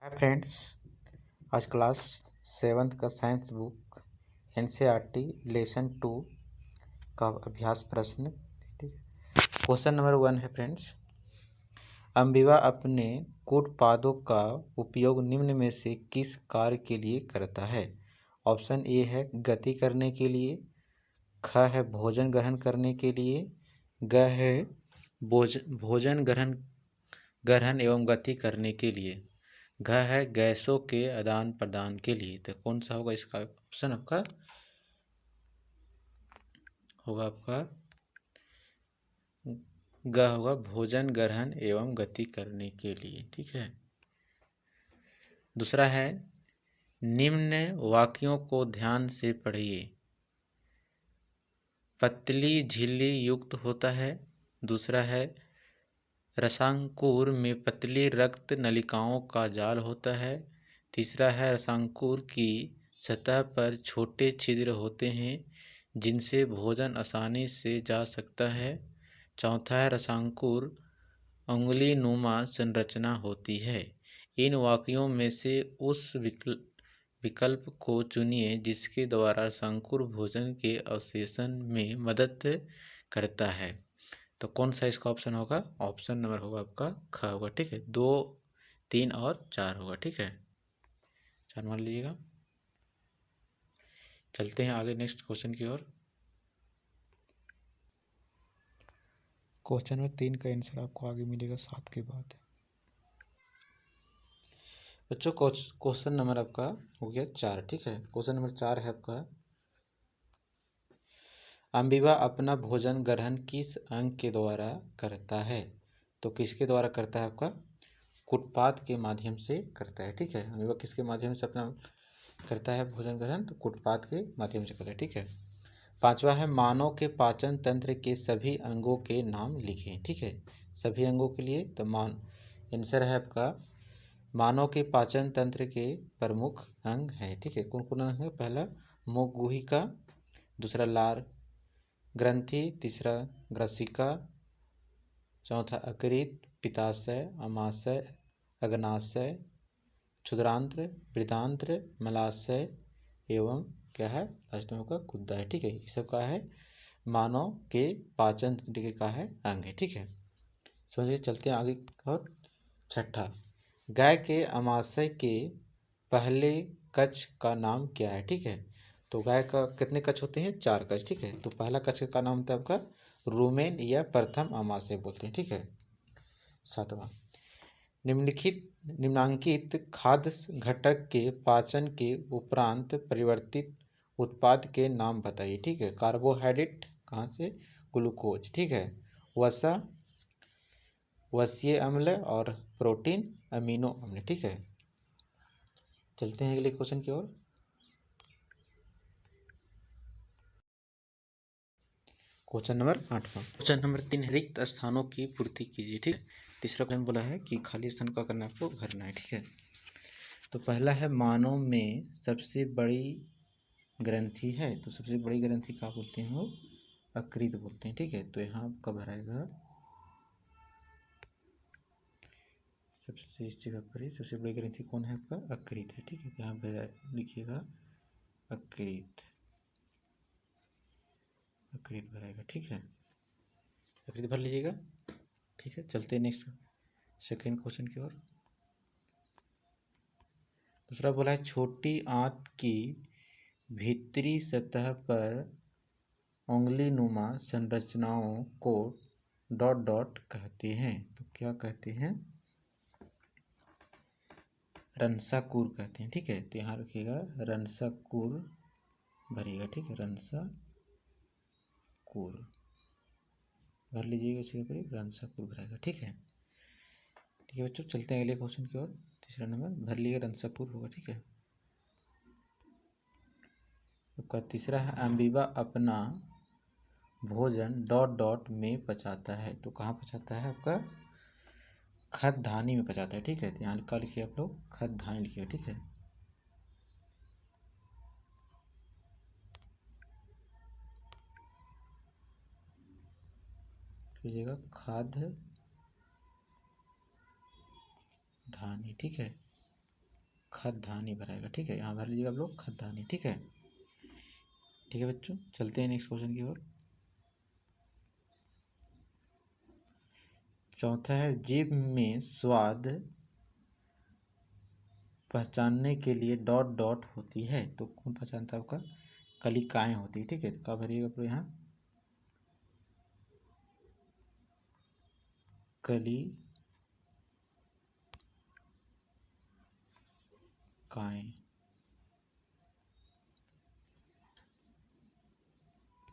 Hi friends, आज class 7th का science book NCERT lesson 2 का अभ्यास प्रश्न। ठीक है, क्वेश्चन नंबर 1 है फ्रेंड्स। अम्बिवा अपने कूट पादों का उपयोग निम्न में से किस कार्य के लिए करता है? ऑप्शन ए है गति करने के लिए, ख है भोजन ग्रहण करने के लिए, ग है भोजन ग्रहण एवं गति करने के लिए, घ है गैसों के आदान प्रदान के लिए। तो कौन सा होगा इसका ऑप्शन? आपका ग होगा भोजन ग्रहण एवं गति करने के लिए। ठीक है। दूसरा है निम्न वाक्यों को ध्यान से पढ़िए। पतली झिल्ली युक्त होता है। दूसरा है रसांकुर में पतली रक्त नलिकाओं का जाल होता है। तीसरा है रसांकुर की सतह पर छोटे छिद्र होते हैं जिनसे भोजन आसानी से जा सकता है। चौथा है रसांकुर उंगली नुमा संरचना होती है। इन वाक्यों में से उस विकल्प को चुनिए जिसके द्वारा रसांकुर भोजन के अवशोषण में मदद करता है। तो कौन सा इसका ऑप्शन होगा? ऑप्शन नंबर होगा आपका ख होगा। ठीक है, 2, 3 और 4 होगा। ठीक है, 4 मान लीजिएगा। चलते हैं आगे नेक्स्ट क्वेश्चन की ओर। क्वेश्चन नंबर 3 का आंसर आपको आगे मिलेगा 7 के बाद। बच्चों क्वेश्चन नंबर आपका हो गया 4। ठीक है, क्वेश्चन नंबर 4 है आपका अम्बिवा अपना भोजन ग्रहण किस अंग के द्वारा करता है? तो किसके द्वारा करता है? आपका कुटपाद के माध्यम से करता है। ठीक है, अम्बिवा किसके माध्यम से अपना करता है भोजन ग्रहण? तो कुटपाद के माध्यम से करता है। ठीक है। 5वां है मानव के पाचन तंत्र के सभी अंगों के नाम लिखें। ठीक है, सभी अंगों के लिए तो आंसर है आपका मानव के पाचन तंत्र के प्रमुख अंग है। ठीक है, कौन कौन अंग है? पहला मुख गुहिका, दूसरा लार ग्रंथि, तीसरा ग्रसिका, चौथा अकृत, पित्ताशय, अमाशय, अग्नाशय, क्षुद्रांत्र, वृद्धांत्र, मलाशय एवं क्या है लास्ट में होगा गुद्दा है। ठीक है, ये सब का है मानव के पाचन तंत्र का है अंग है। ठीक है, समझिए। चलते हैं आगे। और 6ठा गाय के अमाशय के पहले कक्ष का नाम क्या है? ठीक है, तो गाय का कितने कक्ष होते हैं? 4 कक्ष। ठीक है, तो पहला कक्ष का नाम होता है आपका रूमेन या प्रथम अमाशय बोलते हैं। ठीक है। 7वां निम्नांकित खाद्य घटक के पाचन के उपरांत परिवर्तित उत्पाद के नाम बताइए। ठीक है, कार्बोहाइड्रेट कहाँ से? ग्लूकोज। ठीक है, वसा वसीय अम्ल और प्रोटीन अमीनो अम्ल। ठीक है, चलते हैं अगले क्वेश्चन की ओर। क्वेश्चन नंबर 8वां। क्वेश्चन नंबर 3 रिक्त स्थानों की पूर्ति कीजिए। ठीक है, तीसरा क्वेश्चन बोला है कि खाली स्थान का करना आपको भरना है। ठीक है, तो पहला है मानव में सबसे बड़ी ग्रंथि है। तो सबसे बड़ी ग्रंथि क्या बोलते हैं? वो अकृत बोलते हैं। ठीक है, तो यहाँ आपका भराएगा सबसे इस जगह पर ही सबसे बड़ी ग्रंथि कौन है? आपका अकृत है। ठीक है, यहाँ पर लिखिएगा अकृत, अकृत भराएगा। ठीक है, अकृत भर लीजिएगा। ठीक है, चलते हैं नेक्स्ट सेकेंड क्वेश्चन की ओर। दूसरा बोला है छोटी आंत की भीतरी सतह पर उंगली नुमा संरचनाओं को डॉट डॉट कहते हैं। तो क्या कहते हैं? रंसाकूर कहते हैं। ठीक है, तो यहाँ रखिएगा रंसाकूर भरिएगा। ठीक है, रंसाकूर भर लीजिएगा। इसी पर रंसाकूर भरेगा। ठीक है, ठीक है बच्चों, चलते हैं अगले क्वेश्चन की ओर। तीसरा नंबर भर लिएगा रंसाकूर होगा। ठीक है, आपका तीसरा है अम्बिवा अपना भोजन डॉट डॉट में पचाता है। तो कहाँ पचाता है? आपका खद्धानी में पचाता है। ठीक है, तो यहाँ का लिखिए आप लोग खद्धानी लिखिए। ठीक है, लीजिएगा खाद्य धानी। ठीक है, खद्धानी भराएगा, ठीक है। यहाँ भर लीजिएगा आप लोग खद्धानी, ठीक है। ठीक है बच्चों, चलते हैं नेक्स्ट क्वेश्चन की ओर। चौथा है जीभ में स्वाद पहचानने के लिए डॉट डॉट होती है, तो कौन पहचानता है आपका? कलिकाएं होती है, ठीक है। तो क्या भरिएगा आप लोग यहाँ? कलिकाएं,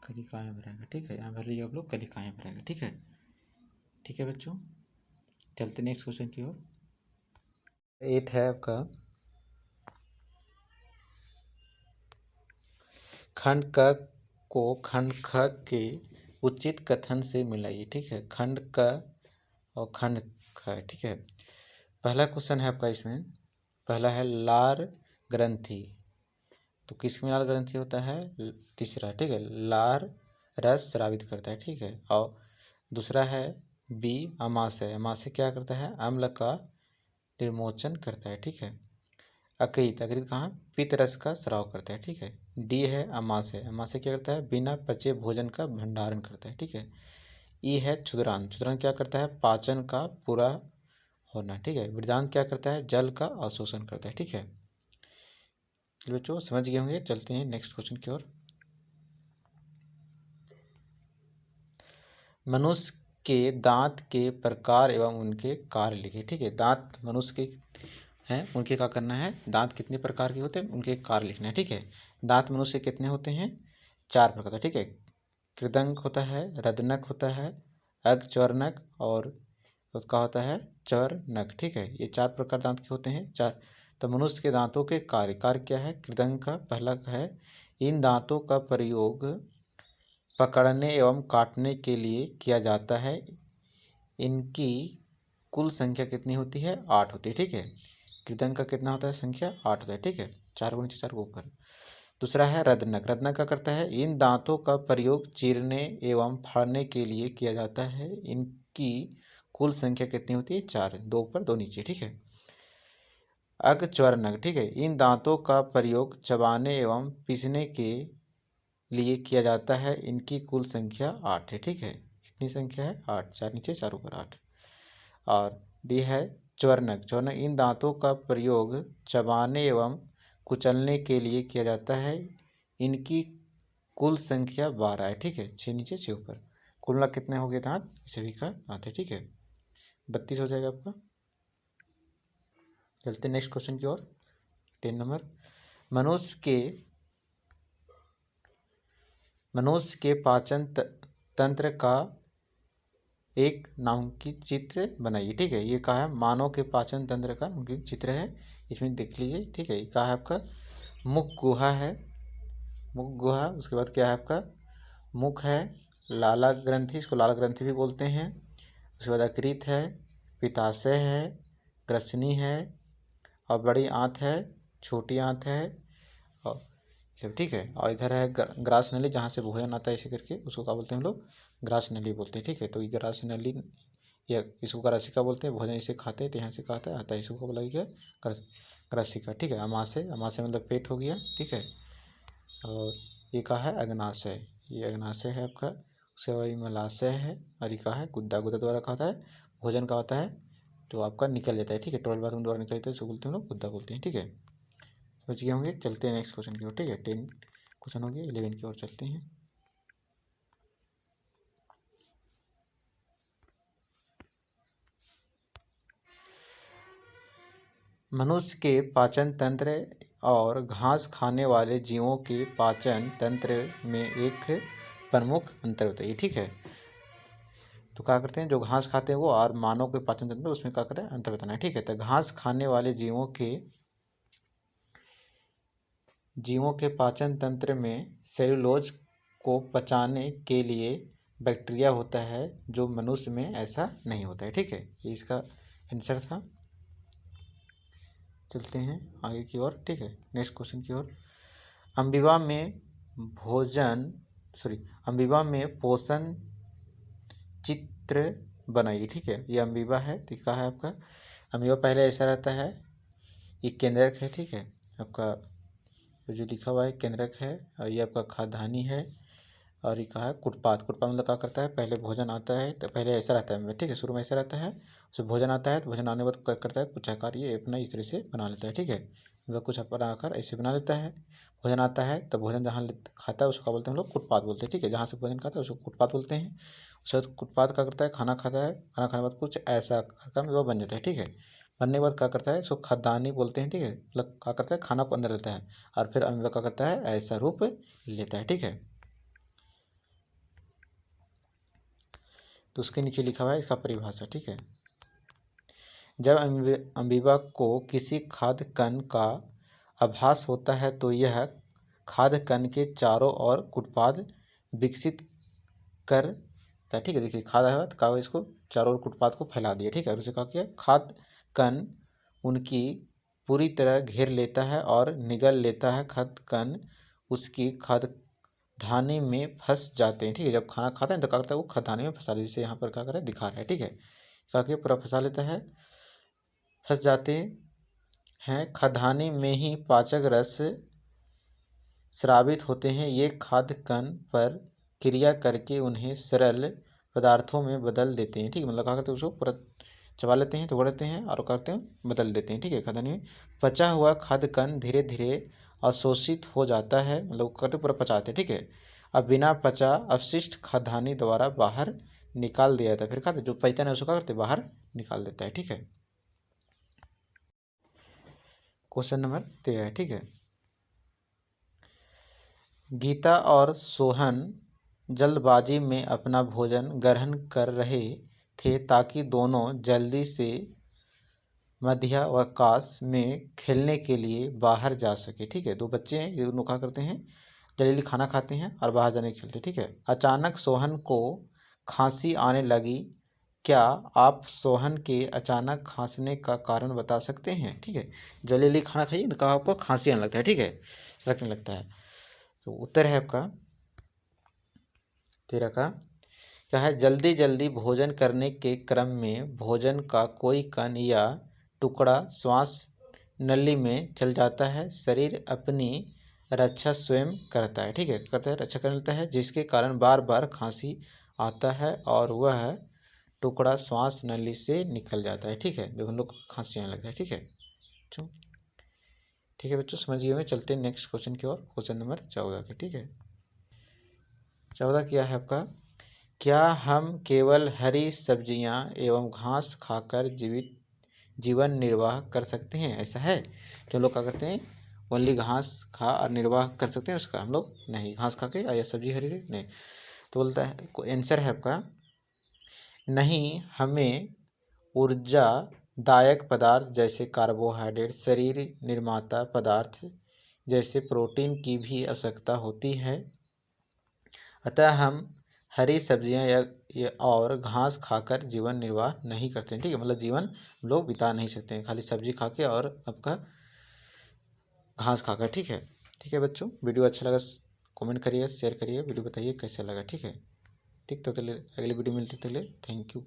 कलिकाएं भरेगा, ठीक है। यहाँ भर लीजिए आप लोग कलिकाएं भरेगा, ठीक है। ठीक है बच्चों, चलते नेक्स्ट क्वेश्चन की ओर। 8 है आपका खंड क को खंड ख के उचित कथन से मिलाइए, ठीक है। खंड क और खंड ख, ठीक है। पहला क्वेश्चन है आपका इसमें, पहला है लार ग्रंथि, तो किसमें लार ग्रंथि होता है? तीसरा, ठीक है, लार रस स्रावित करता है, ठीक है। और दूसरा है बी अमाशय, अमाशय क्या करता है? अम्ल का निर्मोचन करता है, ठीक है। अकृत, अकृत कहाँ? पित्त रस का स्राव करता है, ठीक है। डी है अमाशय, अमाशय क्या करता है? बिना पचे भोजन का भंडारण करता है, ठीक है। ई है क्षुद्रांत, क्षुद्रांत क्या करता है? पाचन का पूरा होना, ठीक है। वृदांत क्या करता है? जल का अवशोषण करता है, ठीक है। बच्चों समझ गए होंगे, चलते हैं नेक्स्ट क्वेश्चन की ओर। मनुष्य के दांत के प्रकार एवं उनके कार्य लिखे, ठीक है। दांत मनुष्य के हैं, उनके क्या करना है? दांत कितने प्रकार के होते हैं, उनके कार्य लिखना है, ठीक है। दांत मनुष्य के कितने होते हैं? 4 प्रकार, ठीक है। कृदंक होता है, रदनक होता है, अग्चर्वनक और उसका होता है चर्वनक, ठीक है। ये 4 प्रकार दांत के होते हैं, 4। तो मनुष्य के दांतों के कार्य, कार्य क्या है? कृदंक का पहला है इन दांतों का प्रयोग पकड़ने एवं काटने के लिए किया जाता है। इनकी कुल संख्या कितनी होती है? 8 होती है, ठीक है। कृदंक का कितना होता है? संख्या 8 होता है, ठीक है। 4 को नीचे 4 को ऊपर। दूसरा है रदनक, रदनक का करता है इन दांतों का प्रयोग चीरने एवं फाड़ने के लिए किया जाता है। इनकी कुल संख्या कितनी होती है? 4, 2 ऊपर 2 नीचे, ठीक है। अग्चर्वनक, ठीक है, इन दांतों का प्रयोग चबाने एवं पीसने के लिए किया जाता है। इनकी कुल संख्या 8 है, ठीक है। कितनी संख्या है? 8, 4 नीचे 4 ऊपर 8। और डी है च्वर्णक, च्वर्णक इन दांतों का प्रयोग चबाने एवं कुचलने के लिए किया जाता है। इनकी कुल संख्या 12 है, ठीक है। 6 नीचे 6 ऊपर, कुल मिला कितने हो गए दांत? सभी का दांत है, ठीक है। 32 हो जाएगा आपका। चलते नेक्स्ट क्वेश्चन की ओर। 10 नंबर, मनुष्य के पाचन तंत्र का एक नामांकित चित्र बनाइए, ठीक है। ये कहा है मानव के पाचन तंत्र का चित्र है, इसमें देख लीजिए, ठीक है। ये कहा है आपका मुख गुहा है, मुख गुहा। उसके बाद क्या है आपका? मुख है, लाला ग्रंथि, इसको लाला ग्रंथि भी बोलते हैं। उसके बाद अकृत है, पित्ताशय है, ग्रसनी है, और बड़ी आंत है, छोटी आंत है, और सब, ठीक है। और इधर है ग्रास नली, जहाँ से भोजन आता है ऐसे करके, उसको क्या बोलते हैं हम लोग? ग्रास नली बोलते हैं, ठीक है। तो ये ग्रास नली या इसको ग्रासिका बोलते हैं। भोजन इसे खाते हैं तो यहाँ से क्या आता है, इसको बोला गया ग्रासिका, ठीक है। अमाशय, अमाशय मतलब पेट हो गया, ठीक है। और ये कहा है अग्नाशय, ये अग्नाशय है आपका। उसके बाद मलाशय है, और ये कहा है गुद्दा, गुद्दा द्वारा क्या होता है? भोजन का होता है, तो आपका निकल जाता है, ठीक है। टॉयलेट बाथरूम द्वारा निकल जाता है, इसको बोलते हैं हम लोग गुद्दा बोलते हैं, ठीक है। समझ गए होंगे, चलते हैं नेक्स्ट क्वेश्चन की ओर, ठीक है। 10 क्वेश्चन हो गया, 11 की ओर चलते हैं। मनुष्य के पाचन तंत्र और घास खाने वाले जीवों के पाचन तंत्र में एक प्रमुख अंतर होता है, ठीक है। तो क्या करते हैं, जो घास खाते हैं वो, और मानव के पाचन तंत्र में उसमें क्या करते हैं? अंतर बताना है, ठीक है। तो घास खाने वाले जीवों के पाचन तंत्र में सेलुलोज को पचाने के लिए बैक्टीरिया होता है, जो मनुष्य में ऐसा नहीं होता है, ठीक है। ये इसका आंसर था। चलते हैं आगे की ओर, ठीक है, नेक्स्ट क्वेश्चन की ओर। अम्बिवा में पोषण चित्र बनाइए, ठीक है। ये अम्बिवा है, तो क्या है आपका? अम्बिवा पहले ऐसा रहता है, ये केंद्रक है, ठीक है। आपका जो लिखा हुआ है केंद्रक है, और ये आपका खाद्यान्नी है। और ये कहा है कुटपात। कुटपात मतलब क्या करता है, पहले भोजन आता है तो पहले ऐसा रहता है, ठीक है, शुरू में ऐसा रहता है, उसमें भोजन आता है तो भोजन आने के बाद क्या करता है, कुछ आकार ये अपना इस तरह से बना लेता है, ठीक है। वह कुछ अपना आकार ऐसे बना लेता है। भोजन आता है तो भोजन जहाँ खाता है उसको क्या बोलते हैं हम लोग, कुटपात बोलते हैं, ठीक है। जहाँ से भोजन खाता है उसको कुटपात बोलते हैं। उसके बाद कुटपात क्या करता है, खाना खाता है, खाना खाने के बाद कुछ ऐसा आकार में वह बन जाता है, ठीक है। बनने के बाद क्या करता है, इसको खाद्यान्नी बोलते हैं, ठीक है। मतलब क्या करता है, खाना को अंदर लेता है और फिर अमीबा क्या करता है, ऐसा रूप लेता है, ठीक है। तो उसके नीचे लिखा हुआ है इसका परिभाषा, ठीक है। जब अमीबा को किसी खाद्य कण का आभास होता है तो यह खाद्य कण के चारों ओर कुटपाद विकसित करता है, ठीक है। देखिए खाद्य है तो क्या हुआ, इसको चारों ओर कुटपाद को फैला दिया, ठीक है। और उसे कहा किया, खाद्य कण उनकी पूरी तरह घेर लेता है और निगल लेता है। खाद्य कण उसकी खाद्यान्नी में फंस जाते हैं, ठीक है। जब खाना खाता है तो क्या करता है, वो खाद्यान्नी में फंसा, जैसे यहाँ पर क्या कर रहा है, दिखा रहा है, ठीक है। क्या किया, पूरा फंसा लेता है, फंस जाते हैं। खाद्यान्नी में ही पाचक रस स्रावित होते हैं। ये खाद्य कण पर क्रिया करके उन्हें सरल पदार्थों में बदल देते हैं, ठीक है। मतलब क्या करते हैं, उसको पूरा चबा लेते हैं, तोड़ लेते हैं और करते हैं बदल देते हैं, ठीक है। खाद्यान्नी में पचा हुआ खाद्य कण धीरे धीरे अवशोषित हो जाता है, मतलब करते पूरा पचाते हैं, ठीक है। अब बिना पचा अवशिष्ट खाद्यान्नी द्वारा बाहर निकाल दिया जाता है। फिर खाते जो पचता है उसको क्या करते बाहर निकाल देता है, ठीक है। क्वेश्चन नंबर 13 है, ठीक है। गीता और सोहन जल्दबाजी में अपना भोजन ग्रहण कर रहे थे ताकि दोनों जल्दी से मध्यावकाश में खेलने के लिए बाहर जा सके, ठीक है। दो बच्चे हैं, ये दोनों क्या करते हैं, जल्दी खाना खाते हैं और बाहर जाने के चलते, ठीक है। अचानक सोहन को खांसी आने लगी। क्या आप सोहन के अचानक खांसने का कारण बता सकते हैं, ठीक है। जल्दी खाना खाइए तो कहा आपको खांसी आने लगता है, ठीक है, सरकने लगता है। तो उत्तर है आपका 13 का क्या है, जल्दी जल्दी भोजन करने के क्रम में भोजन का कोई कण या टुकड़ा श्वास नली में चल जाता है। शरीर अपनी रक्षा स्वयं करता है, ठीक है, करता है, रक्षा कर लेता है, जिसके कारण बार बार खांसी आता है और वह टुकड़ा श्वास नली से निकल जाता है, ठीक है, जब हम लोग खांसी आने लगता है, ठीक है। ठीक है बच्चों, समझिए में चलते हैं नेक्स्ट क्वेश्चन की ओर, क्वेश्चन नंबर 14 के, ठीक है। 14 क्या है आपका, क्या हम केवल हरी सब्जियां एवं घास खाकर जीवन निर्वाह कर सकते हैं, ऐसा है कि हम लोग क्या करते हैं, ओनली घास खा और निर्वाह कर सकते हैं उसका, हम लोग नहीं, घास खा के या सब्जी हरी नहीं। तो बोलता है आंसर है आपका नहीं, हमें ऊर्जा दायक पदार्थ जैसे कार्बोहाइड्रेट, शरीर निर्माता पदार्थ जैसे प्रोटीन की भी आवश्यकता होती है। अतः हम हरी सब्जियां या और घास खाकर जीवन निर्वाह नहीं करते हैं, ठीक है। मतलब जीवन लोग बिता नहीं सकते हैं खाली सब्जी खा के और आपका घास खाकर, ठीक है। ठीक है बच्चों, वीडियो अच्छा लगा कमेंट करिए, शेयर करिए, वीडियो बताइए कैसा लगा, ठीक है। ठीक तो अगली वीडियो मिलती है, थैंक यू।